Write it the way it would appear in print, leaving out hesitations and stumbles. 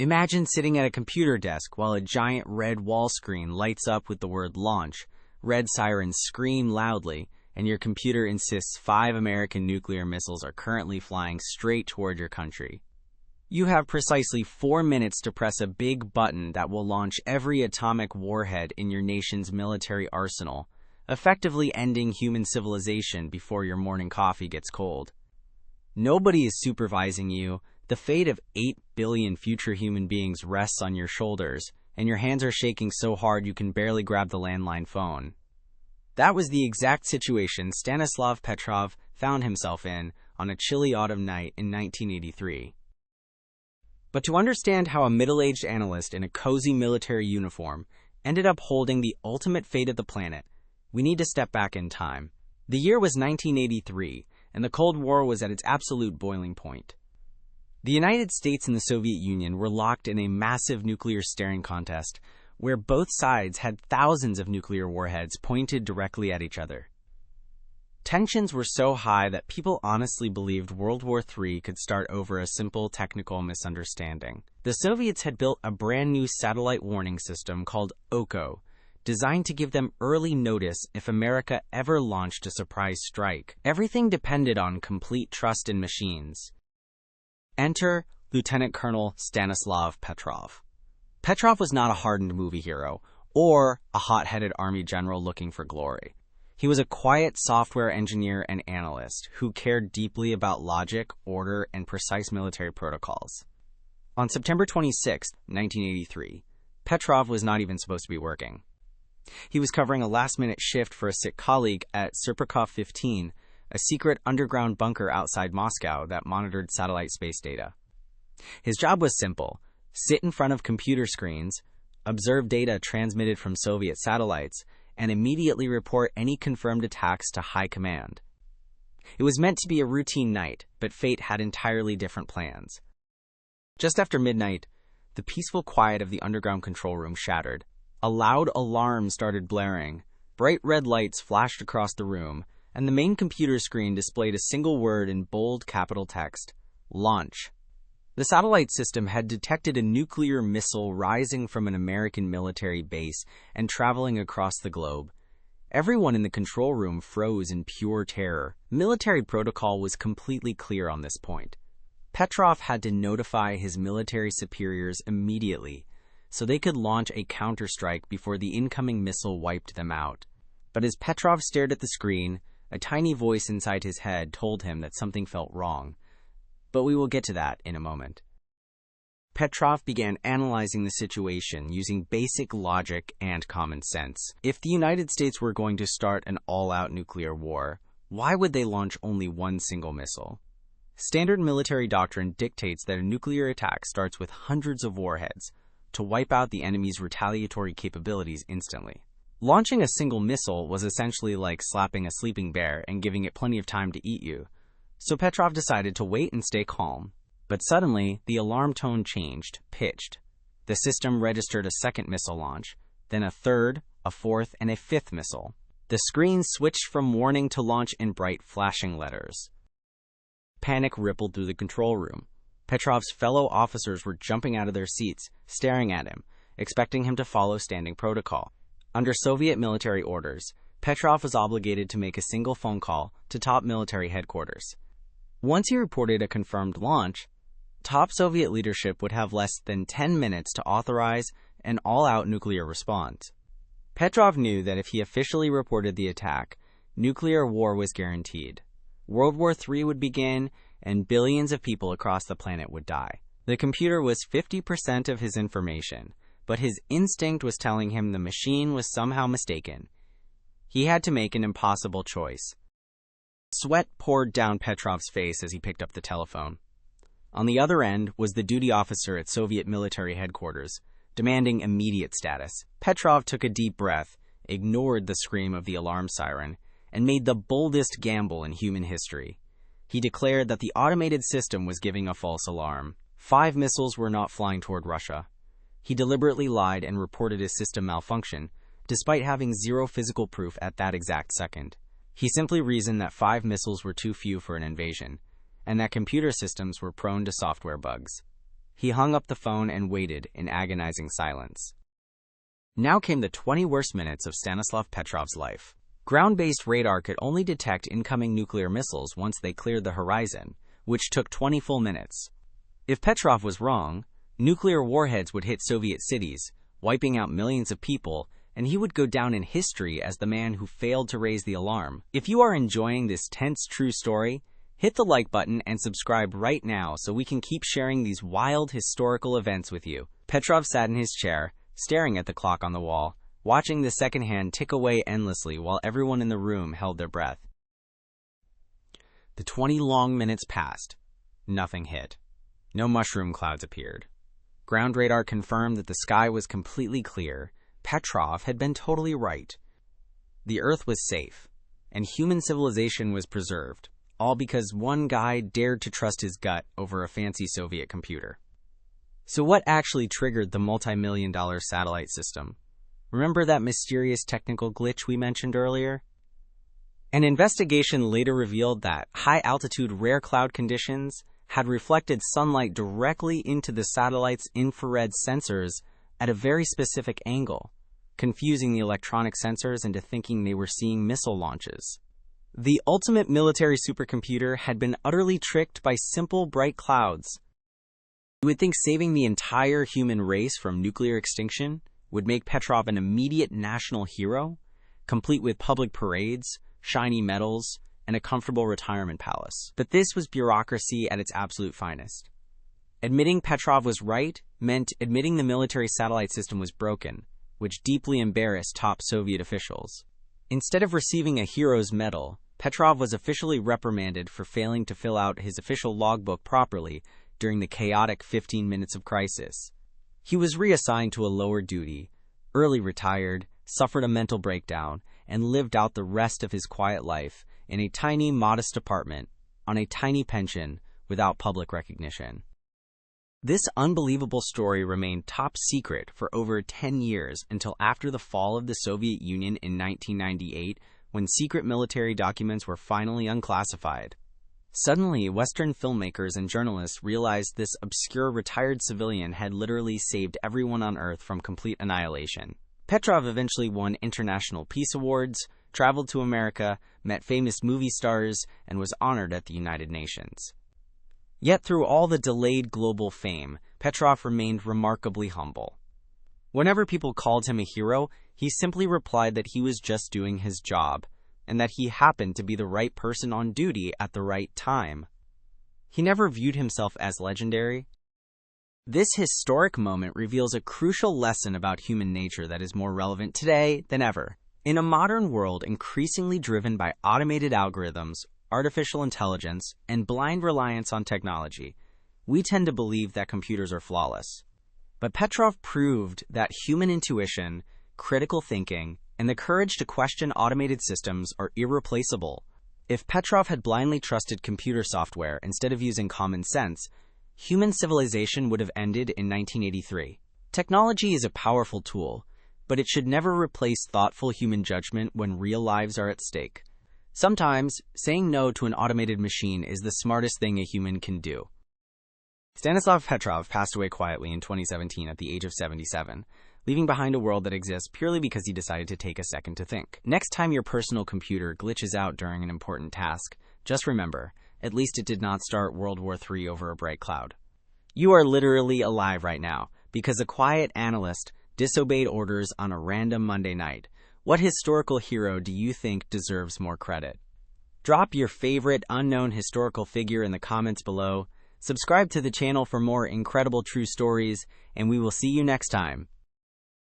Imagine sitting at a computer desk while a giant red wall screen lights up with the word launch, red sirens scream loudly, and your computer insists 5 American nuclear missiles are currently flying straight toward your country. You have precisely 4 minutes to press a big button that will launch every atomic warhead in your nation's military arsenal, effectively ending human civilization before your morning coffee gets cold. Nobody is supervising you. The fate of 8 billion future human beings rests on your shoulders, and your hands are shaking so hard you can barely grab the landline phone. That was the exact situation Stanislav Petrov found himself in on a chilly autumn night in 1983. But to understand how a middle-aged analyst in a cozy military uniform ended up holding the ultimate fate of the planet, we need to step back in time. The year was 1983, and the Cold War was at its absolute boiling point. The United States and the Soviet Union were locked in a massive nuclear staring contest where both sides had thousands of nuclear warheads pointed directly at each other. Tensions were so high that people honestly believed World War III could start over a simple technical misunderstanding. The Soviets had built a brand new satellite warning system called OCO, designed to give them early notice if America ever launched a surprise strike. Everything depended on complete trust in machines. Enter Lieutenant Colonel Stanislav Petrov. Petrov was not a hardened movie hero or a hot-headed army general looking for glory. He was a quiet software engineer and analyst who cared deeply about logic, order, and precise military protocols. On September 26, 1983, Petrov was not even supposed to be working. He was covering a last-minute shift for a sick colleague at Serpukhov 15, a secret underground bunker outside Moscow that monitored satellite space data. His job was simple: sit in front of computer screens, observe data transmitted from Soviet satellites, and immediately report any confirmed attacks to high command. It was meant to be a routine night, but fate had entirely different plans. Just after midnight, the peaceful quiet of the underground control room shattered. A loud alarm started blaring, bright red lights flashed across the room, and the main computer screen displayed a single word in bold capital text: launch. The satellite system had detected a nuclear missile rising from an American military base and traveling across the globe. Everyone in the control room froze in pure terror. Military protocol was completely clear on this point. Petrov had to notify his military superiors immediately, so they could launch a counterstrike before the incoming missile wiped them out. But as Petrov stared at the screen, a tiny voice inside his head told him that something felt wrong. But we will get to that in a moment. Petrov began analyzing the situation using basic logic and common sense. If the United States were going to start an all-out nuclear war, why would they launch only one single missile? Standard military doctrine dictates that a nuclear attack starts with hundreds of warheads to wipe out the enemy's retaliatory capabilities instantly. Launching a single missile was essentially like slapping a sleeping bear and giving it plenty of time to eat you. So Petrov decided to wait and stay calm. But suddenly, the alarm tone changed, pitched. The system registered a second missile launch, then a third, a fourth, and a fifth missile. The screen switched from warning to launch in bright, flashing letters. Panic rippled through the control room. Petrov's fellow officers were jumping out of their seats, staring at him, expecting him to follow standing protocol. Under Soviet military orders, Petrov was obligated to make a single phone call to top military headquarters. Once he reported a confirmed launch, top Soviet leadership would have less than 10 minutes to authorize an all-out nuclear response. Petrov knew that if he officially reported the attack, nuclear war was guaranteed. World War III would begin, and billions of people across the planet would die. The computer was 50% of his information, but his instinct was telling him the machine was somehow mistaken. He had to make an impossible choice. Sweat poured down Petrov's face as he picked up the telephone. On the other end was the duty officer at Soviet military headquarters, demanding immediate status. Petrov took a deep breath, ignored the scream of the alarm siren, and made the boldest gamble in human history. He declared that the automated system was giving a false alarm. 5 missiles were not flying toward Russia. He deliberately lied and reported his system malfunction, despite having zero physical proof at that exact second. He simply reasoned that 5 missiles were too few for an invasion, and that computer systems were prone to software bugs. He hung up the phone and waited in agonizing silence. Now came the 20 worst minutes of Stanislav Petrov's life. Ground-based radar could only detect incoming nuclear missiles once they cleared the horizon, which took 20 full minutes. If Petrov was wrong, nuclear warheads would hit Soviet cities, wiping out millions of people, and he would go down in history as the man who failed to raise the alarm. If you are enjoying this tense true story, hit the like button and subscribe right now so we can keep sharing these wild historical events with you. Petrov sat in his chair, staring at the clock on the wall, watching the second hand tick away endlessly while everyone in the room held their breath. The 20 long minutes passed. Nothing hit. No mushroom clouds appeared. Ground radar confirmed that the sky was completely clear. Petrov had been totally right. The Earth was safe, and human civilization was preserved, all because one guy dared to trust his gut over a fancy Soviet computer. So what actually triggered the multi-million-dollar satellite system? Remember that mysterious technical glitch we mentioned earlier? An investigation later revealed that high-altitude rare cloud conditions had reflected sunlight directly into the satellite's infrared sensors at a very specific angle, confusing the electronic sensors into thinking they were seeing missile launches. The ultimate military supercomputer had been utterly tricked by simple, bright clouds. You would think saving the entire human race from nuclear extinction would make Petrov an immediate national hero, complete with public parades, shiny medals, and a comfortable retirement palace. But this was bureaucracy at its absolute finest. Admitting Petrov was right meant admitting the military satellite system was broken, which deeply embarrassed top Soviet officials. Instead of receiving a hero's medal, Petrov was officially reprimanded for failing to fill out his official logbook properly during the chaotic 15 minutes of crisis. He was reassigned to a lower duty, early retired, suffered a mental breakdown, and lived out the rest of his quiet life in a tiny, modest apartment, on a tiny pension, without public recognition. This unbelievable story remained top secret for over 10 years until after the fall of the Soviet Union in 1998, when secret military documents were finally unclassified. Suddenly, Western filmmakers and journalists realized this obscure retired civilian had literally saved everyone on Earth from complete annihilation. Petrov eventually won international peace awards, traveled to America, met famous movie stars, and was honored at the United Nations. Yet through all the delayed global fame, Petrov remained remarkably humble. Whenever people called him a hero, he simply replied that he was just doing his job, and that he happened to be the right person on duty at the right time. He never viewed himself as legendary. This historic moment reveals a crucial lesson about human nature that is more relevant today than ever. In a modern world increasingly driven by automated algorithms, artificial intelligence, and blind reliance on technology, we tend to believe that computers are flawless. But Petrov proved that human intuition, critical thinking, and the courage to question automated systems are irreplaceable. If Petrov had blindly trusted computer software instead of using common sense, human civilization would have ended in 1983. Technology is a powerful tool, but it should never replace thoughtful human judgment when real lives are at stake. Sometimes, saying no to an automated machine is the smartest thing a human can do. Stanislav Petrov passed away quietly in 2017 at the age of 77, leaving behind a world that exists purely because he decided to take a second to think. Next time your personal computer glitches out during an important task, just remember, at least it did not start World War III over a bright cloud. You are literally alive right now, because a quiet analyst disobeyed orders on a random Monday night. What historical hero do you think deserves more credit? Drop your favorite unknown historical figure in the comments below, subscribe to the channel for more incredible true stories, and we will see you next time.